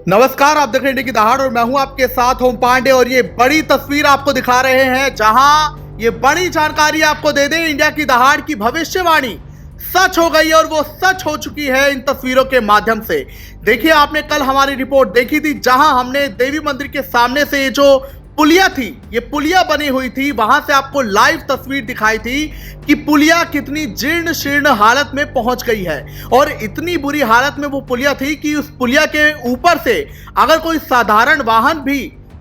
नमस्कार, आप देख रहे हैं इंडिया की दहाड़ और मैं हूं आपके साथ ओम पांडे। और ये बड़ी तस्वीर आपको दिखा रहे हैं जहां ये बड़ी जानकारी आपको दे दें, इंडिया की दहाड़ की भविष्यवाणी सच हो गई है और वो सच हो चुकी है इन तस्वीरों के माध्यम से। देखिए, आपने कल हमारी रिपोर्ट देखी थी जहां हमने देवी मंदिर के सामने से ये जो पुलिया थी, ये पुलिया बनी हुई थी, वहां से आपको लाइव तस्वीर दिखाई थी कि पुलिया कितनी जीर्ण शीर्ण हालत में पहुंच गई है। और इतनी बुरी हालत में वो पुलिया थी कि उस पुलिया के ऊपर से अगर कोई साधारण वाहन भी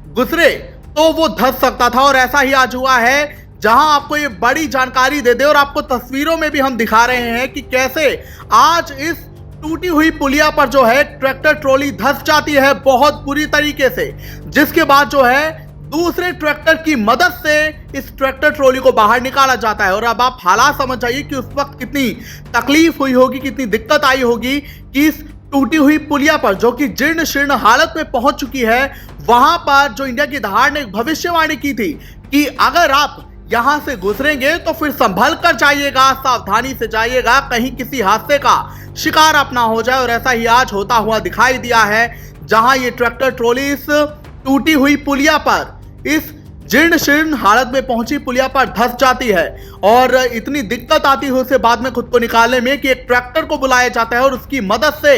गुजरे तो वो धंस सकता था। और ऐसा ही आज हुआ है जहां आपको ये बड़ी जानकारी दे दे और आपको तस्वीरों में भी हम दिखा रहे हैं कि कैसे आज इस टूटी हुई पुलिया पर जो है ट्रैक्टर ट्रॉली धंस जाती है बहुत बुरी तरीके से, जिसके बाद जो है दूसरे ट्रैक्टर की मदद से इस ट्रैक्टर ट्रॉली को बाहर निकाला जाता है। और अब आप हालात समझ जाइए कि उस वक्त कितनी तकलीफ हुई होगी, कितनी दिक्कत आई होगी कि इस टूटी हुई पुलिया पर जो कि जीर्ण शीर्ण हालत में पहुंच चुकी है, वहां पर जो इंडिया की दहाड़ ने एक भविष्यवाणी की थी कि अगर आप यहां से गुजरेंगे तो फिर संभल कर जाइएगा, सावधानी से जाइएगा, कहीं किसी हादसे का शिकार आप ना हो जाए। और ऐसा ही आज होता हुआ दिखाई दिया है जहां ये ट्रैक्टर ट्रॉली इस टूटी हुई पुलिया पर, इस जीर्ण शीर्ण हालत में पहुंची पुलिया पर धंस जाती है। और इतनी दिक्कत आती है उसे बाद में खुद को निकालने में कि एक ट्रैक्टर को बुलाया जाता है और उसकी मदद से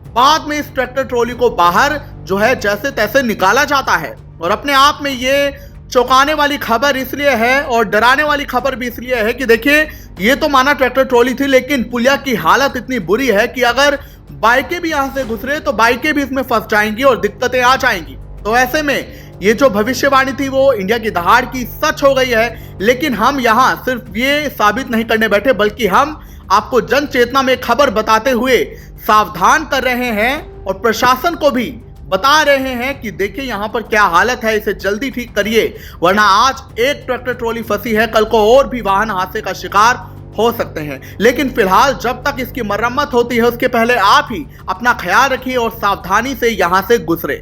बाद में इस ट्रैक्टर ट्रॉली को बाहर जो है जैसे तैसे निकाला जाता है। और अपने आप में ये चौंकाने वाली खबर इसलिए है और डराने वाली खबर भी इसलिए है कि देखिए, ये तो माना ट्रैक्टर ट्रॉली थी, लेकिन पुलिया की हालत इतनी बुरी है कि अगर बाइकें भी यहां से गुजरे तो बाइकें भी इसमें फंस जाएंगी और दिक्कतें आ जाएंगी। तो ऐसे में ये जो भविष्यवाणी थी वो इंडिया की दहाड़ की सच हो गई है। लेकिन हम यहां सिर्फ ये साबित नहीं करने बैठे, बल्कि हम आपको जन चेतना में खबर बताते हुए सावधान कर रहे हैं और प्रशासन को भी बता रहे हैं कि देखिए यहां पर क्या हालत है, इसे जल्दी ठीक करिए, वरना आज एक ट्रैक्टर ट्रॉली फंसी है, कल को और भी वाहन हादसे का शिकार हो सकते हैं। लेकिन फिलहाल जब तक इसकी मरम्मत होती है उसके पहले आप ही अपना ख्याल रखिए और सावधानी से यहां से गुजरे।